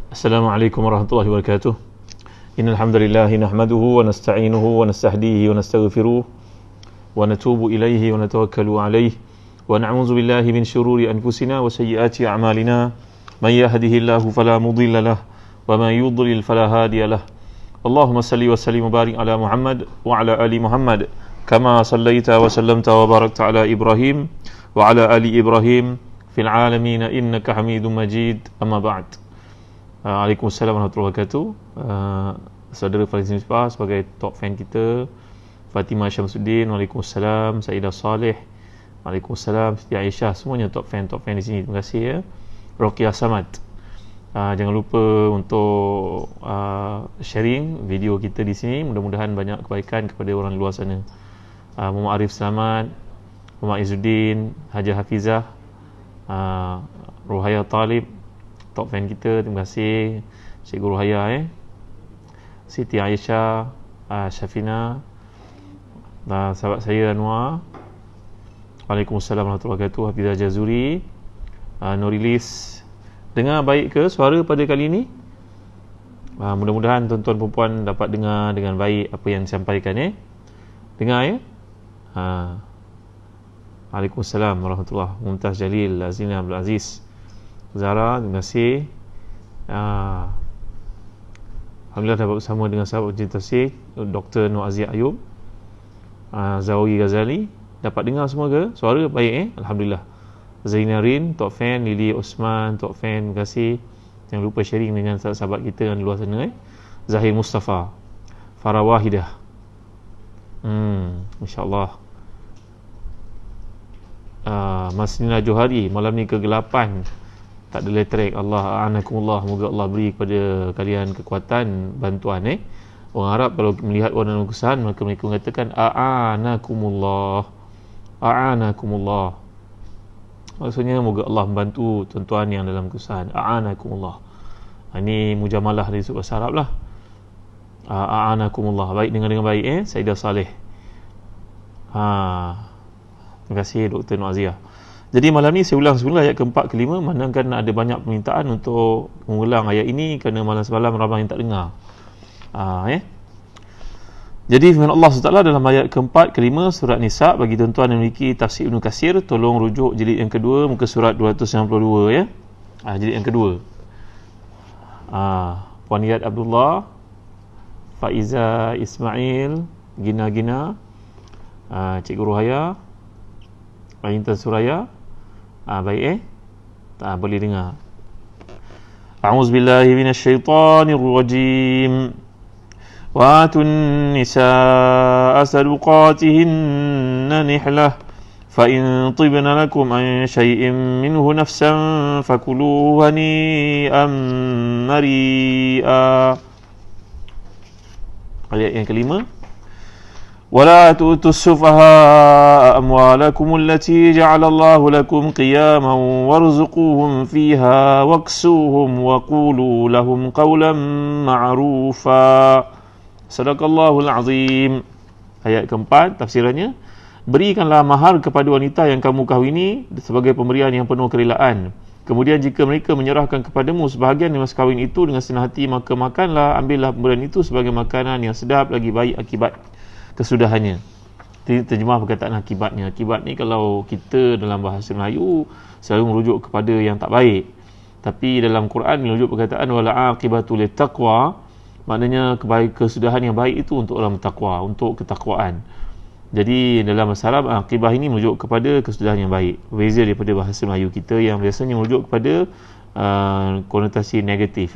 Assalamualaikum warahmatullahi wabarakatuh. Innal hamdalillah nahmaduhu wa nasta'inuhu wa nastahdihi wa nastaghfiruh wa natubu ilaihi wa natawakkalu alaihi wa na'udzu billahi min shururi anfusina wa sayyiati a'malina. May yahdihillahu fala mudilla lahu wa may yudlil fala hadiya lahu. Allahumma salli wa sallim wa barik ala Muhammad wa ala ali Muhammad kama sallaita wa sallamta wa barakta ala Ibrahim wa ala ali Ibrahim fil alamin innaka Hamidum Majid. Amma ba'd. Waalaikumsalam warahmatullahi wabarakatuh. Saudara Falizin Misbah sebagai top fan kita, Fatimah Syamsuddin, waalaikumsalam. Saidah Saleh, waalaikumsalam. Siti Aisyah, semuanya top fan di sini. Terima kasih ya. Roqiah Samad, jangan lupa untuk sharing video kita di sini. Mudah-mudahan banyak kebaikan kepada orang luar sana. Muhammad Arif Selamat, Muhammad Izzuddin, Hajah Hafizah, Ruhaya Talib, top fan kita, terima kasih Cikgu Ruhaya, Siti Aisyah, Syafina, sahabat saya Anwar, waalaikumsalam warahmatullahi wabarakatuh. Hafizah Jazuri, Nurilis. Dengar baik ke suara pada kali ini? Mudah-mudahan tuan-tuan perempuan dapat dengar dengan baik apa yang disampaikan. Dengar ya? Waalaikumsalam warahmatullahi wabarakatuh. Mumtaz Jalil, Azina Abdul Aziz, Zara, terima kasih. Alhamdulillah dapat bersama dengan sahabat pencinta tafsir Dr. Nur Aziz Ayub, Zawi Ghazali. Dapat dengar semua ke? Suara baik Alhamdulillah. Zainarin, top fan. Lili Osman, top fan, terima kasih. Jangan lupa sharing dengan sahabat kita yang luar sana. Zahir Mustafa, Farah Wahidah, InsyaAllah. Mas Nila Johari, malam ni kegelapan, tak ada elektrik. Allah a'anakumullah, moga Allah beri kepada kalian kekuatan, bantuan. Orang Arab kalau melihat warna dalam kesusahan, maka mereka mengatakan a'anakumullah, a'anakumullah. Maksudnya moga Allah membantu tuan-tuan yang dalam kesusahan. A'anakumullah. Ini mujamalah dari sudut bahasa Arab lah. A'anakumullah. Baik, dengar dengan baik Saidah Saleh. Terima kasih Dr. Noaziyah. Jadi malam ni saya ulang semula ayat keempat kelima, mana kan ada banyak permintaan untuk mengulang ayat ini kerana malam semalam ramai yang tak dengar. Jadi firman Allah SWT dalam ayat keempat kelima surat Nisa. Bagi tuan-tuan yang memiliki tafsir Ibnu Katsir, tolong rujuk jilid yang kedua, muka surat 292 ya. Jilid yang kedua. Puan Yad Abdullah, Faiza Ismail, Gina, Cikgu Ruhaya, Intan Suraya. Baik boleh dengar. A'udzubillahi minasyaitonir rajim. Wa atun nisaa sadaqatihinna nihlah fa in tibna lakum an shay'in minhu nafsan fakuluhu hani'an mari'a. Ayat yang kelima. ولا تؤتوا السفهاء أموالكم التي جعل الله لكم قياما وارزقوهم فيها واكسوهم وقولوا لهم قولا معروفا. صدق الله العظيم. Ayat keempat tafsirannya, berikanlah mahar kepada wanita yang kamu kahwini sebagai pemberian yang penuh kerelaan. Kemudian jika mereka menyerahkan kepadamu sebahagian dari mas kahwin itu dengan senang hati, maka makanlah, ambillah pemberian itu sebagai makanan yang sedap lagi baik akibat kesudahannya. Terjemah perkataan akibatnya. Akibat ni kalau kita dalam bahasa Melayu selalu merujuk kepada yang tak baik, tapi dalam Quran merujuk perkataan wala aqibatu littaqwa, maknanya kesudahan yang baik itu untuk orang bertakwa, untuk ketakwaan. Jadi dalam bahasa Arab akibah ini merujuk kepada kesudahan yang baik, berbeza daripada bahasa Melayu kita yang biasanya merujuk kepada konotasi negatif.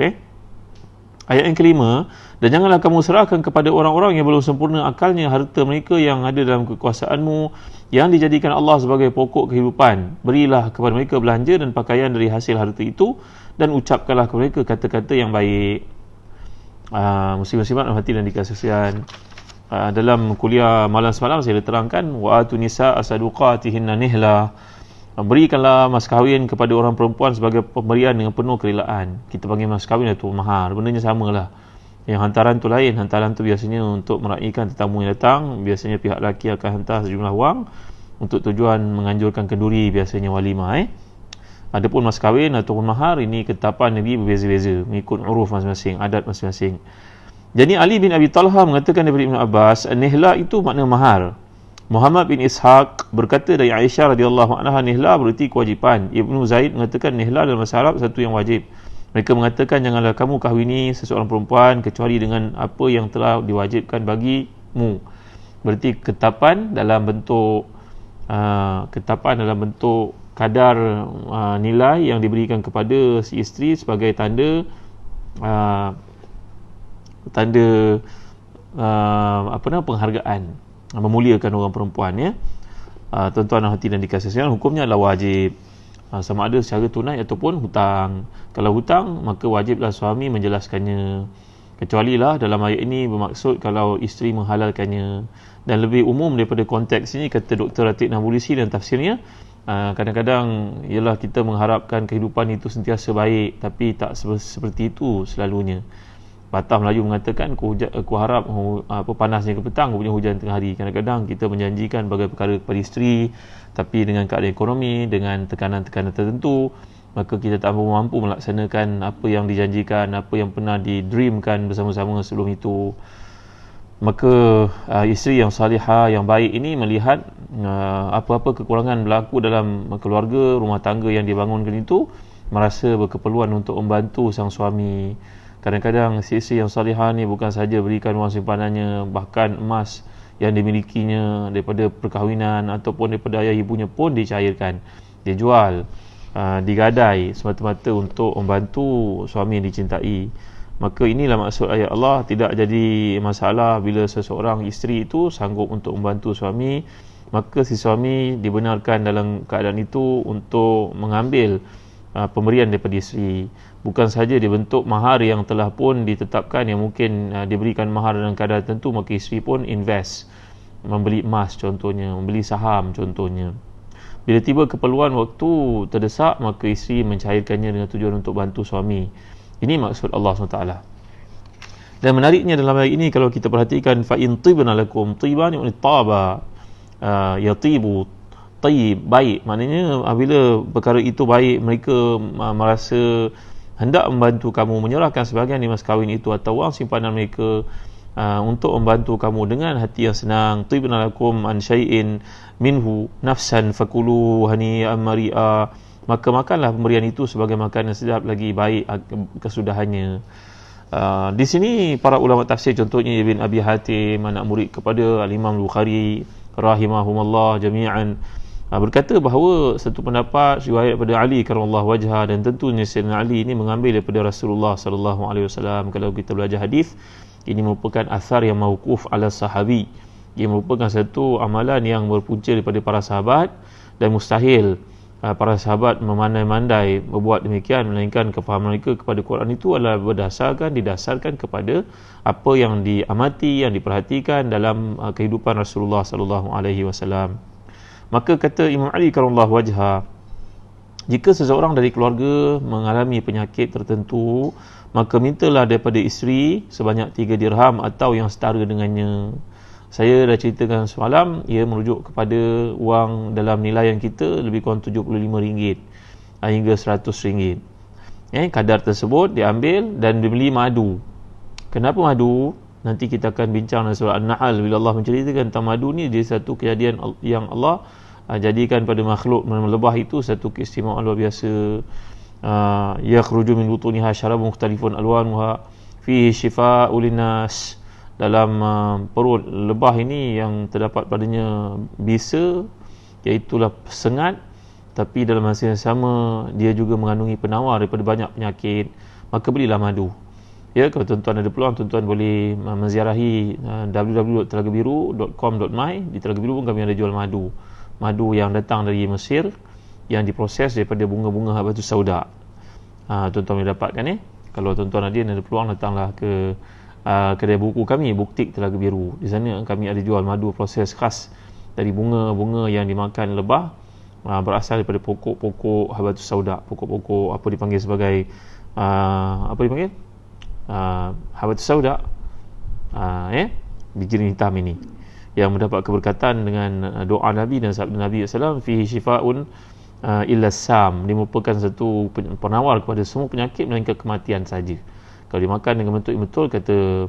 Ayat yang kelima, dan janganlah kamu serahkan kepada orang-orang yang belum sempurna akalnya harta mereka yang ada dalam kekuasaanmu, yang dijadikan Allah sebagai pokok kehidupan. Berilah kepada mereka belanja dan pakaian dari hasil harta itu, dan ucapkanlah kepada mereka kata-kata yang baik. Muslim-muslimat hati dan dikasih kasihan. Dalam kuliah malam semalam saya terangkan wa atun nisa asaduqatihinna nihla. Berikanlah mas kahwin kepada orang perempuan sebagai pemberian dengan penuh kerelaan. Kita panggil mas kahwin atau mahar, bendanya samalah. Yang hantaran tu lain, hantaran tu biasanya untuk meraihkan tetamu yang datang. Biasanya pihak lelaki akan hantar sejumlah wang untuk tujuan menganjurkan kenduri, biasanya walimah. Adapun mas kahwin ataupun mahar, ini ketetapan Nabi berbeza-beza mengikut uruf masing-masing, adat masing-masing. Jadi Ali bin Abi Talha mengatakan daripada Ibn Abbas, nihla itu makna mahar. Muhammad bin Ishaq berkata dari Aisyah radhiyallahu anha, nihla bererti kewajipan. Ibnu Zaid mengatakan nihla dalam bahasa Arab satu yang wajib. Mereka mengatakan janganlah kamu kahwini seseorang perempuan kecuali dengan apa yang telah diwajibkan bagimu. Berarti ketetapan dalam bentuk kadar nilai yang diberikan kepada si isteri sebagai tanda penghargaan, memuliakan orang perempuan, ya. Tuan-tuan dan hati dan dikasihi, hukumnya adalah wajib, sama ada secara tunai ataupun hutang. Kalau hutang, maka wajiblah suami menjelaskannya, kecuali lah dalam ayat ini bermaksud kalau isteri menghalalkannya. Dan lebih umum daripada konteks ini, kata Dr. Atik Nabulisi dan tafsirnya, kadang-kadang ialah kita mengharapkan kehidupan itu sentiasa baik, tapi tak seperti itu selalunya. Patah Melayu mengatakan, aku harap panasnya ke petang, punya hujan tengah hari. Kadang-kadang kita menjanjikan bagai perkara kepada isteri, tapi dengan keadaan ekonomi, dengan tekanan-tekanan tertentu, maka kita tak mampu melaksanakan apa yang dijanjikan, apa yang pernah didreamkan bersama-sama sebelum itu. Maka isteri yang salihah, yang baik ini melihat apa-apa kekurangan berlaku dalam keluarga, rumah tangga yang dibangunkan itu, merasa berkeperluan untuk membantu sang suami. Kadang-kadang isteri yang salihah ni bukan sahaja berikan wang simpanannya, bahkan emas yang dimilikinya daripada perkahwinan ataupun daripada ayah ibunya pun dicairkan, dia jual, digadai semata-mata untuk membantu suami yang dicintai. Maka inilah maksud ayat Allah, tidak jadi masalah bila seseorang isteri itu sanggup untuk membantu suami, maka si suami dibenarkan dalam keadaan itu untuk mengambil pemberian daripada isteri. Bukan sahaja dibentuk mahar yang telah pun ditetapkan, yang mungkin diberikan mahar dalam keadaan tertentu, maka isteri pun invest, membeli emas contohnya, membeli saham contohnya. Bila tiba keperluan waktu terdesak, maka isteri mencairkannya dengan tujuan untuk bantu suami. Ini maksud Allah SWT. Dan menariknya dalam ayat ini, kalau kita perhatikan, fa in tibna lakum tiban taba, yatibu, tayyib, baik. Maknanya apabila perkara itu baik, mereka merasa hendak membantu kamu, menyerahkan sebahagian di mas kahwin itu atau wang simpanan mereka untuk membantu kamu dengan hati yang senang. Tibna lakum an syai'in minhu nafsan fakulu hani'an mari'a, maka makanlah pemberian itu sebagai makanan sedap lagi baik kesudahannya. Di sini para ulama tafsir, contohnya Ibn Abi Hatim, anak murid kepada Al-Imam Bukhari rahimahumullah jami'an, berkata bahawa satu pendapat riwayat daripada Ali karamallahu wajhah, dan tentunya Sayyidina Ali ini mengambil daripada Rasulullah sallallahu alaihi wasallam. Kalau kita belajar hadis, ini merupakan asar yang mauquf ala sahabi. Ia merupakan satu amalan yang berpunca daripada para sahabat, dan mustahil para sahabat memandai-mandai berbuat demikian, melainkan kefahaman mereka kepada Quran itu adalah didasarkan kepada apa yang diamati, yang diperhatikan dalam kehidupan Rasulullah sallallahu alaihi wasallam. Maka kata Imam Ali karamallahu wajhah, jika seseorang dari keluarga mengalami penyakit tertentu, maka mintalah daripada isteri sebanyak 3 dirham atau yang setara dengannya. Saya dah ceritakan semalam, ia merujuk kepada wang dalam nilai yang kita lebih kurang RM75 hingga RM100. Kadar tersebut diambil dan dibeli madu. Kenapa madu? Nanti kita akan bincang dalam surah An-Nahl bila Allah menceritakan tentang madu ni. Dia satu kejadian yang Allah jadikan pada makhluk lebah itu satu keistimewaan luar biasa. Yakhruju min butuniha syarabun mukhtalifun alwanuha fihi shifaa'un linnas. Dalam perut lebah ini yang terdapat padanya bisa, iaitulah sengat, tapi dalam masa yang sama dia juga mengandungi penawar daripada banyak penyakit. Maka belilah madu. Ya, kalau tuan-tuan ada peluang, tuan-tuan boleh menziarahi www.telagabiru.com.my. Di Telaga Biru pun kami ada jual madu. Madu yang datang dari Mesir, yang diproses daripada bunga-bunga habatus sauda. Tuan-tuan boleh dapatkan. Kalau tuan-tuan ada peluang, datanglah ke kedai buku kami, Buktik Telaga Biru. Di sana kami ada jual madu proses khas dari bunga-bunga yang dimakan lebah, berasal daripada pokok-pokok habatus sauda, pokok-pokok apa dipanggil sebagai habatus sauda, bijiran hitam ini, yang mendapat keberkatan dengan doa Nabi dan sabda Nabi SAW, fihi shifaa'un illa sam, dia merupakan satu penawar kepada semua penyakit melainkan kematian saja. Kalau dimakan dengan bentuk yang betul, kata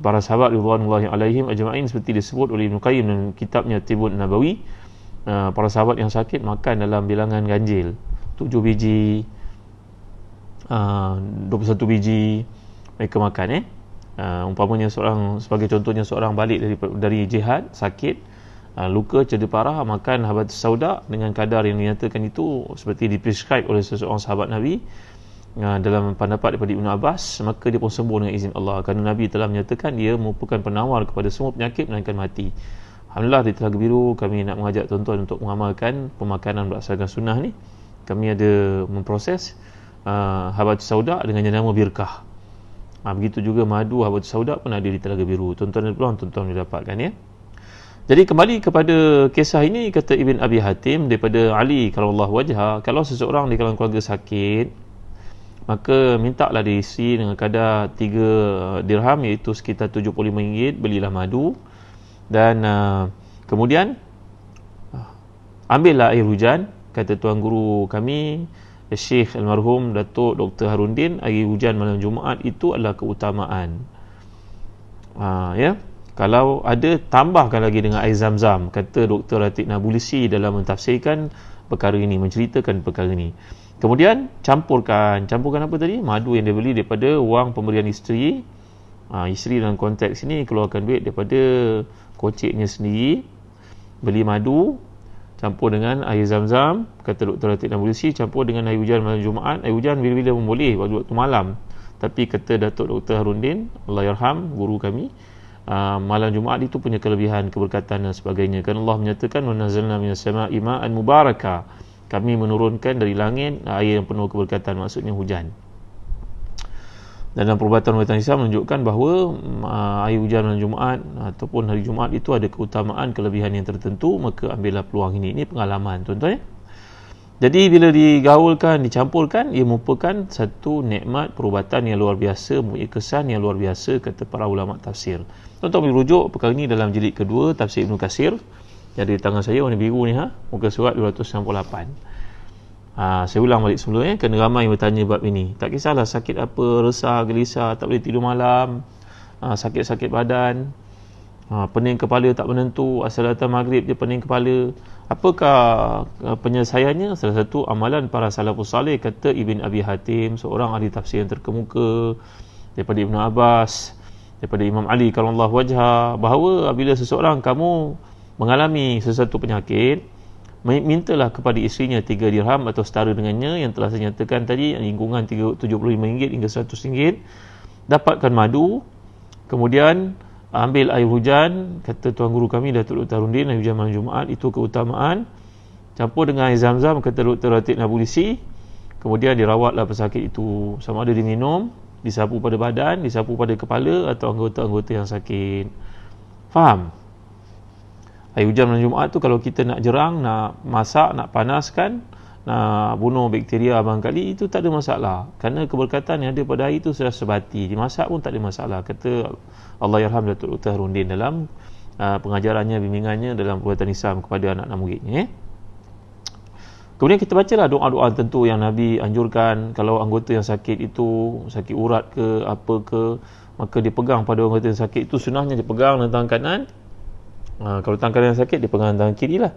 para sahabat ridwanullahi alaihim ajma'in, seperti disebut oleh Ibnu Qayyim dalam kitabnya Tibbun Nabawi, para sahabat yang sakit makan dalam bilangan ganjil 7 biji, 21 biji mereka makan. Umpamanya sebagai contohnya seorang balik dari jihad sakit, luka cedera parah, makan habatus sauda dengan kadar yang dinyatakan itu seperti diprescribe oleh seseorang sahabat Nabi dalam pendapat daripada Ibn Abbas, maka dia pun sembuh dengan izin Allah, kerana Nabi telah menyatakan dia merupakan penawar kepada semua penyakit melainkan mati. Alhamdulillah di Telaga Biru kami nak mengajak tuan-tuan untuk mengamalkan pemakanan berdasarkan sunnah ni. Kami ada memproses habatus sauda dengan yang nama birkah. Begitu juga madu habatus sauda pun ada di Telaga Biru. Tuan-tuan dan puan, tuan-tuan boleh dapatkan ya. Jadi kembali kepada kisah ini, kata Ibn Abi Hatim daripada Ali karramallahu wajhah, kalau seseorang di kalangan keluarga sakit, maka mintalah diisi dengan kadar 3 dirham, iaitu sekitar RM75, belilah madu, dan kemudian ambillah air hujan. Kata tuan guru kami Syekh almarhum Datuk Dr. Harundin, air hujan malam Jumaat itu adalah keutamaan. Ya, kalau ada tambahkan lagi dengan air zam-zam, kata Dr. Ratik Nabulsi dalam mentafsirkan perkara ini, menceritakan perkara ini. Kemudian campurkan apa tadi? Madu yang dia beli daripada wang pemberian isteri. Isteri dalam konteks ini keluarkan duit daripada koceknya sendiri, beli madu, campur dengan air zam-zam, kata Dr. Latif Nabulsi, campur dengan air hujan malam Jumaat. Air hujan bila-bila pun boleh, waktu malam. Tapi kata Datuk Dr. Harundin, Allahyarham, guru kami, malam Jumaat itu punya kelebihan, keberkatan dan sebagainya. Kan Allah menyatakan, wa nazzalna minas sama'i ma'an mubarakah, kami menurunkan dari langit air yang penuh keberkatan, maksudnya hujan. Dan dalam perubatan Islam menunjukkan bahawa air hujan malam Jumaat ataupun hari Jumaat itu ada keutamaan, kelebihan yang tertentu, maka ambillah peluang ini. Ini pengalaman tuan-tuan ya. Jadi bila digaulkan, dicampurkan, ia merupakan satu nikmat perubatan yang luar biasa, mempunyai kesan yang luar biasa, kata para ulama tafsir. Tuan-tuan boleh rujuk perkara ini dalam jilid kedua tafsir Ibnu Katsir yang ada di tangan saya, warna biru ni, muka surat 298. Saya ulang balik sebelumnya, kerana ramai yang bertanya bab ini. Tak kisahlah sakit apa, resah, gelisah, tak boleh tidur malam, sakit-sakit badan, pening kepala tak menentu, asal datang maghrib je pening kepala. Apakah penyelesaiannya? Salah satu amalan para salafus salih, kata Ibn Abi Hatim, seorang ahli tafsir yang terkemuka, daripada Ibn Abbas, daripada Imam Ali karramallahu wajhah, bahawa apabila seseorang kamu mengalami sesuatu penyakit, mintalah kepada isterinya 3 dirham atau setara dengannya yang telah saya nyatakan tadi, lingkungan RM75 hingga RM100. Dapatkan madu, kemudian ambil air hujan, kata tuan guru kami Datuk Dr. Harundin, air hujan malam Jumaat itu keutamaan, campur dengan air zam-zam, kata Dr. Ratik Nabulsi, kemudian dirawatlah pesakit itu, sama ada diminum, disapu pada badan, disapu pada kepala atau anggota-anggota yang sakit. Faham? Air hujan malam Jumaat tu kalau kita nak jerang, nak masak, nak panaskan, nak bunuh bakteria barangkali, itu tak ada masalah, kerana keberkatan yang ada pada air itu sudah sebati. Dimasak pun tak ada masalah, kata Allahyarham Datuk Dr. Harundin dalam pengajarannya, bimbingannya dalam perubatan Islam kepada anak-anak muridnya. Kemudian kita bacalah doa-doa tentu yang Nabi anjurkan. Kalau anggota yang sakit itu, sakit urat ke apa ke, maka dipegang pada anggota yang sakit itu, sunnahnya dipegang dengan tangan kanan. Kalau tangan kanan yang sakit, dipegang tangan kiri lah,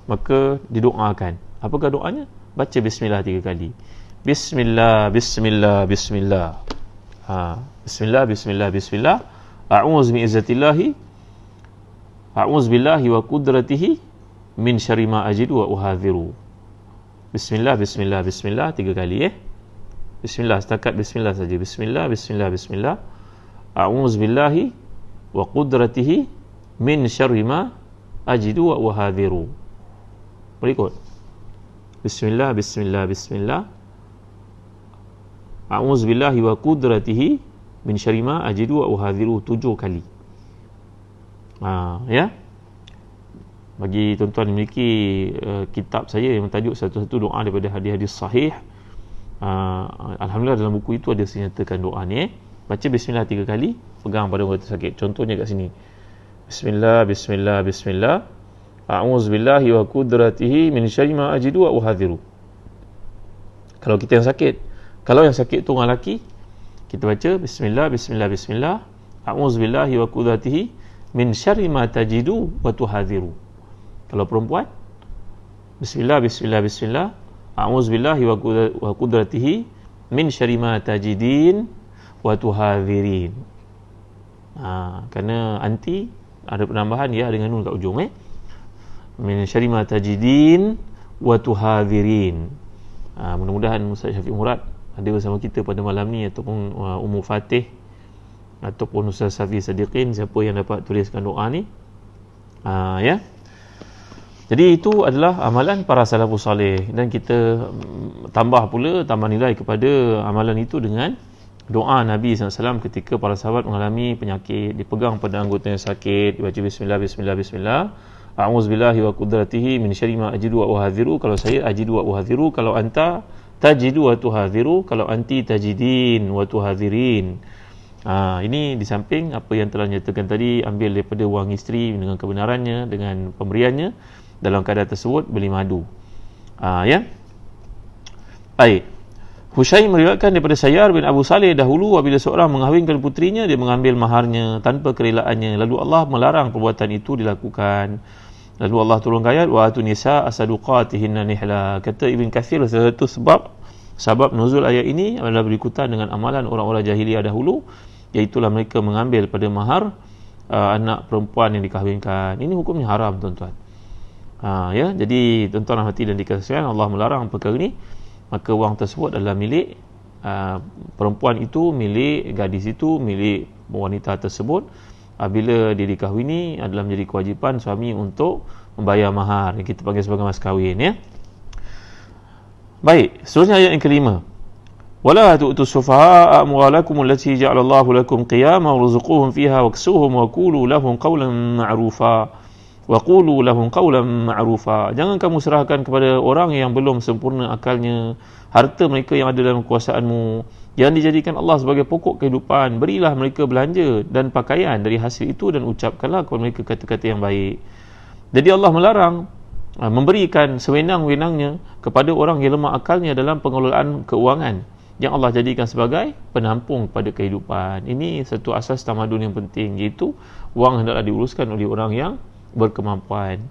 maka didoakan. Apakah doanya? Baca bismillah 3 kali. Bismillah, bismillah, bismillah. Bismillah, bismillah, bismillah. A'udzu bi'izzatillahi, a'udzu billahi wa qudratihi min syarri ma ajidu wa uhadhiru. Bismillah, bismillah, bismillah 3 kali Bismillah, setakat bismillah saja. Bismillah, bismillah, bismillah. A'udzu billahi wa qudratihi min syarri ma ajidu wa uhadhiru. Berikut. Bismillah, bismillah, bismillah. A'udzu billahi wa qudratihi min syarri ma ajidu wa uhadhiru 7 kali. Ya. Bagi tuan-tuan yang memiliki kitab saya yang tajuk satu-satu doa daripada hadis-hadis sahih, alhamdulillah dalam buku itu ada saya nyatakan doa ni. Baca bismillah 3 kali, pegang pada orang sakit. Contohnya kat sini. Bismillah, bismillah, bismillah. a'udzubillahi wa qudratihi min syarri ma ajidu wa uhadhiru. Kalau kita yang sakit, kalau yang sakit tu orang lelaki, kita baca bismillah bismillah bismillah, a'udzubillahi wa qudratihi min syarri ma tajidu wa tuhadhiru. Kalau perempuan, bismillah bismillah bismillah, a'udzubillahi wa qudratihi min syarri ma tajidin wa tuhadhirin. Kerana anti ada penambahan ya dengan nun kat ujung min syarri ma tajidin wa tuhadhirin. Mudah-mudahan Ustaz Syafiq Murad ada bersama kita pada malam ni, ataupun Ummu Fatih ataupun Ustaz Safi Sadiqin, siapa yang dapat tuliskan doa ni. Ya. Jadi itu adalah amalan para salafus salih, dan kita tambah nilai kepada amalan itu dengan doa Nabi SAW ketika para sahabat mengalami penyakit, dipegang pada anggota yang sakit, dibaca bismillah bismillah bismillah, a'udzubillahi wa qudratihi min syarri ma ajidu wa uhadhiru. Kalau saya ajidu wa uhadhiru, kalau anta tajidu wa tuhadhiru, kalau anti tajidin wa tuhadhirin. Ini di samping apa yang telah nyatakan tadi, ambil daripada wang isteri dengan kebenarannya, dengan pemberiannya, dalam keadaan tersebut beli madu. Ya. Baik. Hushaim meriwayatkan daripada Sayyar bin Abu Saleh, dahulu apabila seorang mengahwinkan putrinya, dia mengambil maharnya tanpa kerelaannya, lalu Allah melarang perbuatan itu dilakukan. Lalu Allah turun ayat wa atun nisa asaduqatihinna nihla. Kata Ibn Kathir, satu sebab nuzul ayat ini adalah berikutan dengan amalan orang-orang jahiliyah dahulu, iaitulah mereka mengambil pada mahar anak perempuan yang dikahwinkan. Ini hukumnya haram, tuan-tuan. Ya, jadi tuan-tuan hati dan dikasihan, Allah melarang perkara ini, maka wang tersebut adalah milik perempuan itu, milik gadis itu, milik wanita tersebut. Bila dia dikahwini, adalah menjadi kewajipan suami untuk membayar mahar yang kita panggil sebagai mas kahwin, ya. Baik, seterusnya ayat yang kelima. Wala tu'tus sufaha'a amwalakum allati ja'alallahu lakum qiyama warzuquhum fiha waksuhum wa qulu lahum qawlan ma'rufa. Wa qulu lahum qawlan ma'rufa. Jangan kamu serahkan kepada orang yang belum sempurna akalnya harta mereka yang ada dalam kekuasaanmu, yang dijadikan Allah sebagai pokok kehidupan. Berilah mereka belanja dan pakaian dari hasil itu, dan ucapkanlah kepada mereka kata-kata yang baik. Jadi Allah melarang memberikan sewenang-wenangnya kepada orang yang lemah akalnya dalam pengelolaan keuangan yang Allah jadikan sebagai penampung pada kehidupan. Ini satu asas tamadun yang penting, iaitu wang hendaklah diuruskan oleh orang yang berkemampuan.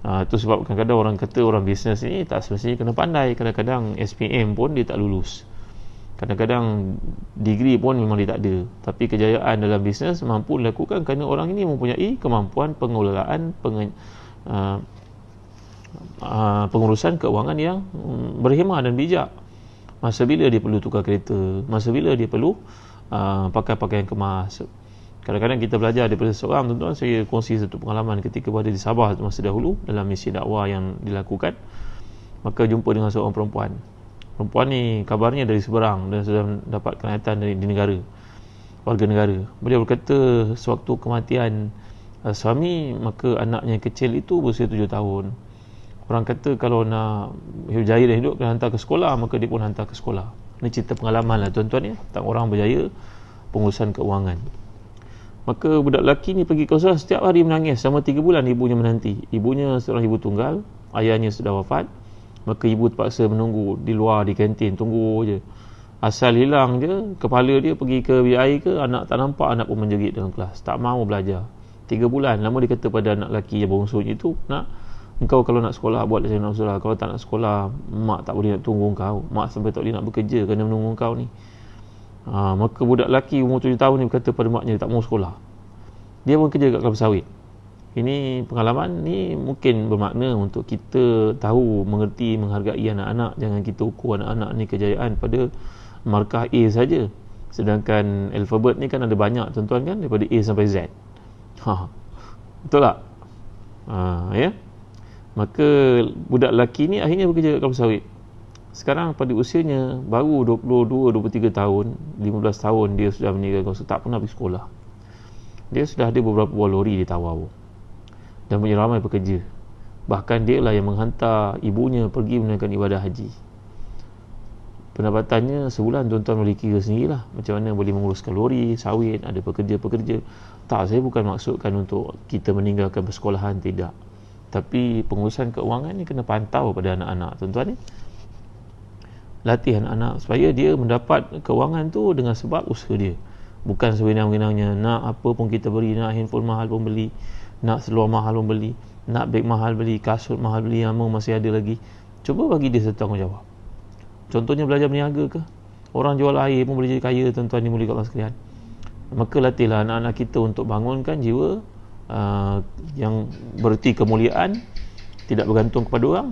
Itu sebab kadang-kadang orang kata orang bisnes ni tak semestinya kena pandai. Kadang-kadang SPM pun dia tak lulus, kadang-kadang degree pun memang dia tak ada, tapi kejayaan dalam bisnes mampu dilakukan kerana orang ini mempunyai kemampuan pengelolaan pengurusan keuangan yang berhemah dan bijak. Masa bila dia perlu tukar kereta, masa bila dia perlu pakai pakaian kemas. Kadang-kadang kita belajar daripada seorang, tuan-tuan, saya kongsi satu pengalaman ketika berada di Sabah masa dahulu dalam misi dakwah yang dilakukan. Maka jumpa dengan seorang perempuan. Perempuan ni kabarnya dari seberang dan sudah dapat kenyataan di negara, warga negara. Beliau berkata sewaktu kematian suami, maka anaknya kecil itu berusia 7 tahun. Orang kata kalau nak berjaya dalam hidup kena hantar ke sekolah, maka dia pun hantar ke sekolah. Ini cerita pengalaman lah, tuan-tuan, ya, tentang orang berjaya pengurusan keuangan. Maka budak lelaki ni pergi ke sekolah, setiap hari menangis selama 3 bulan. Ibunya menanti. Ibunya seorang ibu tunggal, ayahnya sudah wafat. Maka ibu terpaksa menunggu di luar, di kantin, tunggu je. Asal hilang je kepala dia, pergi ke bilik air ke, anak tak nampak, anak pun menjerit dalam kelas, tak mahu belajar. 3 bulan. Lama dia kata pada anak lelaki yang bongsunya itu, engkau kalau nak sekolah, buat macam nak sekolah. Kalau tak nak sekolah, mak tak boleh nak tunggu engkau. Mak sampai tak boleh nak bekerja kerana menunggu engkau ni. Maka budak lelaki umur 7 tahun ni berkata pada maknya, dia tak mahu sekolah. Dia pun kerja kat kelapa sawit. Ini pengalaman ni mungkin bermakna untuk kita tahu, mengerti, menghargai anak-anak. Jangan kita ukur anak-anak ni kejayaan pada markah A saja. Sedangkan alfabet ni kan ada banyak, tuan-tuan, kan, daripada A sampai Z. Betul tak? Ya. Maka budak lelaki ni akhirnya bekerja kat kelapa sawit. Sekarang pada usianya baru 22, 23 tahun, 15 tahun dia sudah meninggal, tak pernah pergi sekolah. Dia sudah ada beberapa buah lori di Tawau dan punya ramai pekerja. Bahkan dia lah yang menghantar ibunya pergi menunaikan ibadah haji. Pendapatannya sebulan, tuan-tuan boleh kira sendirilah macam mana boleh menguruskan lori, sawit, ada pekerja-pekerja. Tak, saya bukan maksudkan untuk kita meninggalkan persekolahan, tidak. Tapi pengurusan keuangan ni kena pantau pada anak-anak tuan-tuan ni. Latih anak-anak supaya dia mendapat keuangan tu dengan sebab usaha dia, bukan sewenang-wenangnya. Nak apa pun kita beri, nak handphone mahal pun beli, nak seluar mahal pun beli, nak beg mahal beli, kasut mahal beli, yang masih ada lagi. Cuba bagi dia satu tanggungjawab. Contohnya belajar berniaga ke. Orang jual air pun boleh jadi kaya tuan-tuan ni, boleh kat Allah sekalian. Maka latihlah anak-anak kita untuk bangunkan jiwa yang bererti kemuliaan, tidak bergantung kepada orang.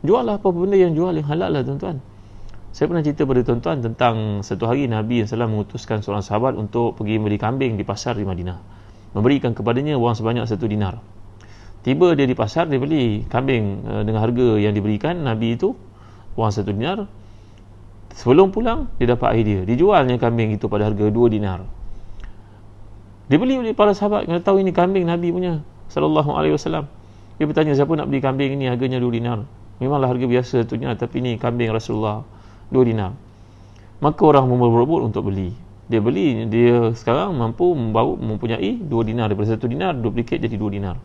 Juallah apa benda yang jual yang halal lah tuan-tuan. Saya pernah cerita pada tuan-tuan tentang satu hari Nabi SAW mengutuskan seorang sahabat untuk pergi membeli kambing di pasar di Madinah, memberikan kepadanya wang sebanyak 1 dinar. Tiba dia di pasar, dia beli kambing dengan harga yang diberikan Nabi itu, wang 1 dinar. Sebelum pulang dia dapat idea, dijualnya kambing itu pada harga 2 dinar. Dibeli oleh para sahabat kerana tahu ini kambing Nabi punya sallallahu alaihi wasallam. Dia bertanya, siapa nak beli kambing ini, harganya 2 dinar. Memanglah harga biasa tu, tapi ini kambing Rasulullah 2 dinar. Maka orang berebut untuk beli. Dia beli, dia sekarang mampu mempunyai 2 dinar. Daripada 1 dinar duplicate jadi 2 dinar.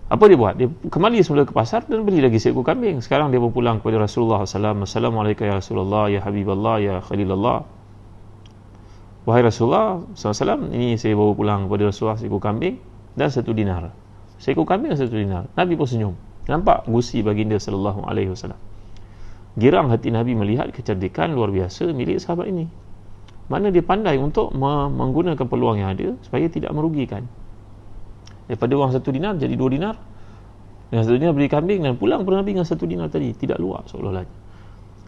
Apa dia buat? Dia kembali semula ke pasar dan beli lagi seekor kambing. Sekarang dia pun pulang kepada Rasulullah SAW. Assalamualaikum ya Rasulullah, ya Habiballah, ya Khalilullah. Wahai Rasulullah SAW, ini saya bawa pulang kepada Rasulullah seekor kambing dan 1 dinar. Seekor kambing dan 1 dinar. Nabi pun senyum. Nampak gusi baginda sallallahu alaihi wasallam. Girang hati Nabi melihat kecerdikan luar biasa milik sahabat ini. Mana dia pandai untuk menggunakan peluang yang ada supaya tidak merugikan. Daripada wang 1 dinar jadi 2 dinar. Dengan 1 dinar beli kambing dan pulang kepada Nabi dengan 1 dinar tadi. Tidak luar seolah-olahnya.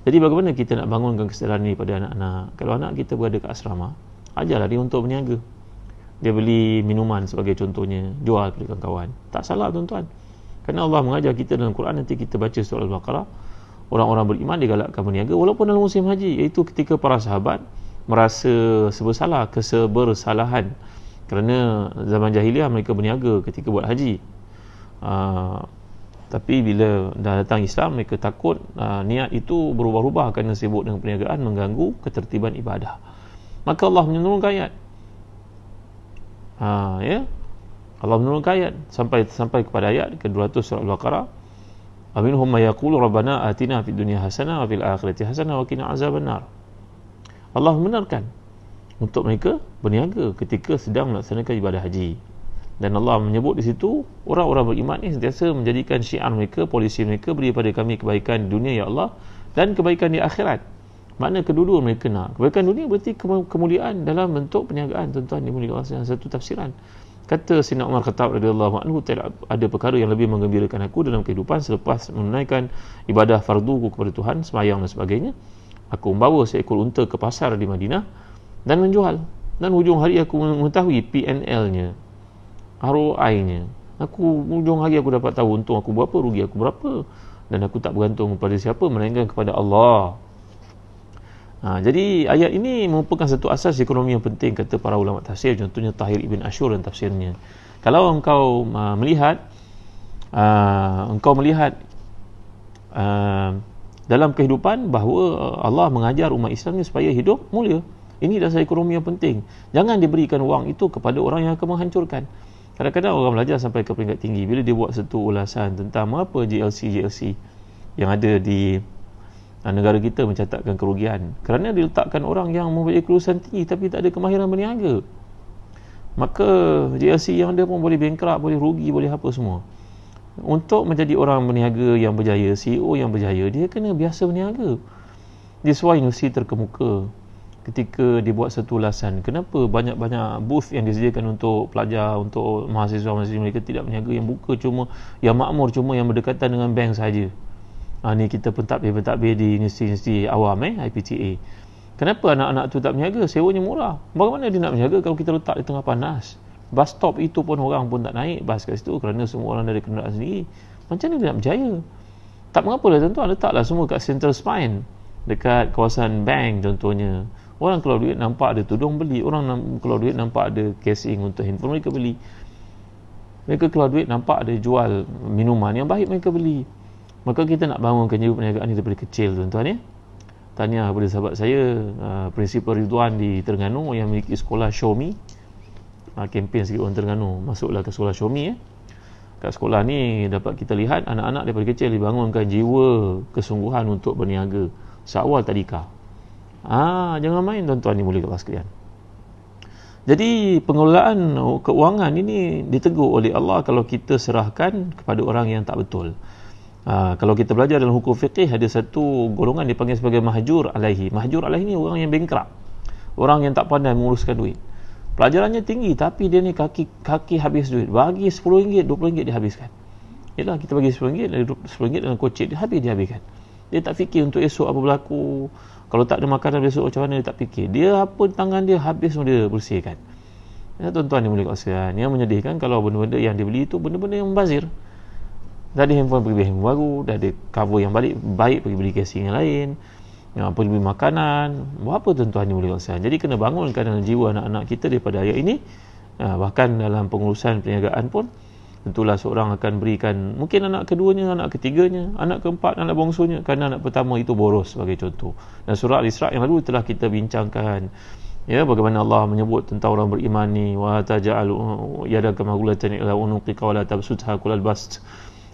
Jadi bagaimana kita nak bangunkan kesedaran ini pada anak-anak? Kalau anak kita berada ke asrama, ajarlah dia untuk berniaga. Dia beli minuman sebagai contohnya, jual kepada kawan-kawan. Tak salah tuan-tuan. Kerana Allah mengajar kita dalam Quran, nanti kita baca surah Al-Baqarah, orang-orang beriman digalakkan berniaga walaupun dalam musim haji, iaitu ketika para sahabat merasa kebersalahan kerana zaman jahiliah mereka berniaga ketika buat haji. Tapi bila dah datang Islam, mereka takut niat itu berubah-ubah kerana sibuk dengan perniagaan, mengganggu ketertiban ibadah. Maka Allah menurunkan ayat. Allah menurunkan ayat sampai kepada ayat ke-200 surah Al-Baqarah. Aminhum may yaqulu rabbana atina fid dunya hasanah wa fil akhirati hasanah wa qina azabannar. Allah membenarkan untuk mereka berniaga ketika sedang melaksanakan ibadah haji. Dan Allah menyebut di situ orang-orang beriman ni sentiasa menjadikan syiar mereka, polisi mereka, beri pada kami kebaikan di dunia ya Allah dan kebaikan di akhirat. Makna kedua-dua mereka nak. Kebaikan dunia berarti kemuliaan dalam bentuk perniagaan tuan-tuan, dimuliakan Allah. Satu tafsiran. Kata Sayyidina Umar Khattab radhiyallahu anhu, tidak ada perkara yang lebih menggembirakan aku dalam kehidupan selepas menunaikan ibadah farduku kepada Tuhan, sembahyang dan sebagainya. Aku membawa seekor unta ke pasar di Madinah dan menjual. Dan hujung hari aku mengetahui PNL-nya, ROI-nya. Hujung hari aku dapat tahu untung aku berapa, rugi aku berapa. Dan aku tak bergantung kepada siapa melainkan kepada Allah. Jadi ayat ini merupakan satu asas ekonomi yang penting, kata para ulama tafsir, contohnya Tahir Ibn Ashur dan tafsirnya. Kalau engkau melihat dalam kehidupan bahawa Allah mengajar umat Islam ni supaya hidup mulia, ini dasar ekonomi yang penting. Jangan diberikan wang itu kepada orang yang akan menghancurkan. Kadang-kadang orang belajar sampai ke peringkat tinggi, bila dia buat satu ulasan tentang apa GLC yang ada di negara kita mencatatkan kerugian kerana diletakkan orang yang mempunyai kelulusan tinggi tapi tak ada kemahiran berniaga, maka GLC yang ada pun boleh bankrupt, boleh rugi, boleh apa semua. Untuk menjadi orang berniaga yang berjaya, CEO yang berjaya, dia kena biasa berniaga. This why universiti terkemuka ketika dibuat satu ulasan, kenapa banyak-banyak booth yang disediakan untuk pelajar, untuk mahasiswa-mahasiswa mereka tidak berniaga, yang buka cuma, yang makmur cuma yang berdekatan dengan bank sahaja. Ni kita pentadbir di universiti awam IPTA. Kenapa anak-anak tu tak berniaga? Sewanya murah. Bagaimana dia nak berniaga kalau kita letak di tengah panas? Bus stop itu pun orang pun tak naik bas kat situ kerana semua orang dari kenderaan sendiri. Macam mana dia nak berjaya? Tak mengapa lah tuan-tuan, letaklah semua kat Central Spine, dekat kawasan bank contohnya. Orang keluar duit nampak ada tudung beli, orang keluar duit nampak ada casing untuk handphone, mereka beli. Mereka keluar duit nampak ada jual minuman yang baik, mereka beli. Maka kita nak bangunkan jiwa perniagaan ni daripada kecil tuan-tuan ya. Tahniah kepada sahabat saya, Prinsipal Ridwan di Terengganu yang memiliki sekolah Show Me. Kempen sikit orang Terengganu, masuklah ke sekolah Show Me ya. Kat sekolah ni dapat kita lihat anak-anak daripada kecil dibangunkan jiwa kesungguhan untuk berniaga seawal tadika. Jangan main tuan-tuan ni boleh kelas sekalian. Jadi pengelolaan keuangan ini ditegur oleh Allah kalau kita serahkan kepada orang yang tak betul. Kalau kita belajar dalam hukum fiqih, ada satu golongan dipanggil sebagai mahjur alaihi. Mahjur alaihi ni orang yang bankrupt, orang yang tak pandai menguruskan duit. Pelajarannya tinggi tapi dia ni kaki habis duit. Bagi RM10, RM20 dia habiskan. Yalah, kita bagi RM10 dalam kocek, dia habiskan. Dia tak fikir untuk esok apa berlaku. Kalau tak ada makanan besok macam mana, dia tak fikir. Dia apa tangan dia habis dia bersihkan. Ya, tuan-tuan yang mulia sekalian, yang menyedihkan kalau benda-benda yang dibeli itu benda-benda yang membazir. Dah ada handphone pergi beli handphone baru, dah ada cover yang baik pergi beli casing yang lain, pergi beli makanan. Buat apa tuan-tuan yang mulia sekalian? Jadi kena bangunkan dalam jiwa anak-anak kita daripada ayat ini. Bahkan dalam pengurusan perniagaan pun tentulah seorang akan berikan, mungkin anak keduanya, anak ketiganya, anak keempat, anak bongsunya, kerana anak pertama itu boros sebagai contoh. Dan surah Al-Isra yang lalu telah kita bincangkan bagaimana Allah menyebut tentang orang beriman ni, wa taj'alu yadaka maghlulatan ila unuqika wa la tabsutha kullal bast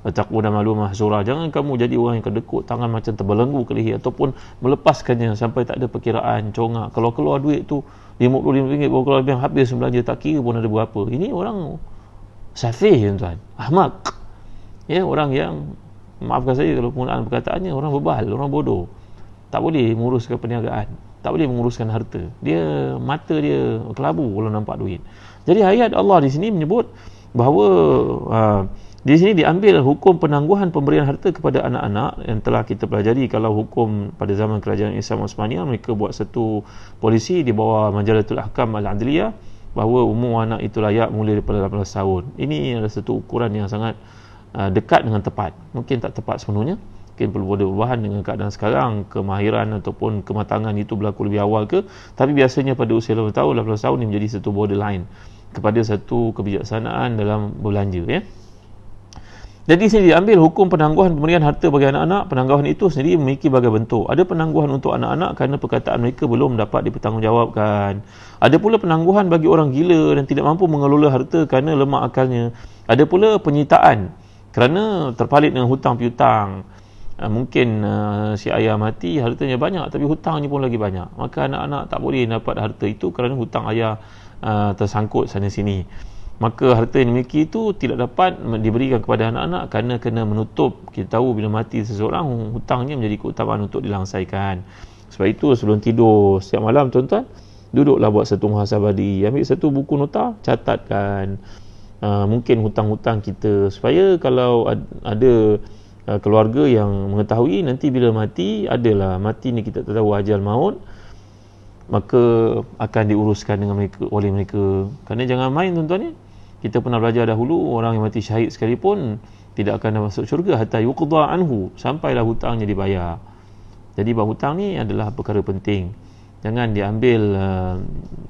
wa taquna malumah mahzura. Jangan kamu jadi orang yang kedekut tangan macam terbelenggu ke leher ataupun melepaskannya sampai tak ada perkiraan, congak. Kalau keluar duit tu RM55 baru keluar lebih habis belanja, tak kira pun ada berapa. Ini orang safih tuan-tuan, ahmak. Orang yang, maafkan saya kalau penggunaan perkataannya, orang bebal, orang bodoh. Tak boleh menguruskan perniagaan, tak boleh menguruskan harta. Mata dia kelabu kalau nampak duit. Jadi ayat Allah di sini menyebut bahawa di sini diambil hukum penangguhan pemberian harta kepada anak-anak yang telah kita pelajari. Kalau hukum pada zaman kerajaan Islam Osmaniyah, mereka buat satu polisi di bawah Majalatul Ahkam Al-Adliyah, bahawa umur anak itu layak mula daripada 18 tahun. Ini adalah satu ukuran yang sangat dekat dengan tepat. Mungkin tak tepat sepenuhnya, mungkin perlu ada perubahan dengan keadaan sekarang, kemahiran ataupun kematangan itu berlaku lebih awal ke. Tapi biasanya pada usia 18 tahun ini menjadi satu borderline kepada satu kebijaksanaan dalam berbelanja. Jadi sini diambil hukum penangguhan pemberian harta bagi anak-anak. Penangguhan itu sendiri memiliki berbagai bentuk. Ada penangguhan untuk anak-anak kerana perkataan mereka belum dapat dipertanggungjawabkan. Ada pula penangguhan bagi orang gila dan tidak mampu mengelola harta kerana lemah akalnya. Ada pula penyitaan kerana terpalit dengan hutang piutang. Mungkin si ayah mati, hartanya banyak tapi hutangnya pun lagi banyak. Maka anak-anak tak boleh dapat harta itu kerana hutang ayah tersangkut sana sini. Maka harta yang dimiliki itu tidak dapat diberikan kepada anak-anak kerana kena menutup. Kita tahu bila mati seseorang, hutangnya menjadi keutamaan untuk dilangsaikan. Sebab itu sebelum tidur setiap malam tuan-tuan, duduklah buat satu muhasabadi, ambil satu buku nota, catatkan mungkin hutang-hutang kita, supaya kalau ada keluarga yang mengetahui nanti bila mati, adalah mati ni kita tak tahu ajal maut, maka akan diuruskan dengan mereka, oleh mereka. Kerana jangan main tuan-tuan ni. Kita pernah belajar dahulu, orang yang mati syahid sekalipun tidak akan masuk syurga hatta yuqda anhu, sampailah hutangnya dibayar. Jadi hutang ni adalah perkara penting. Jangan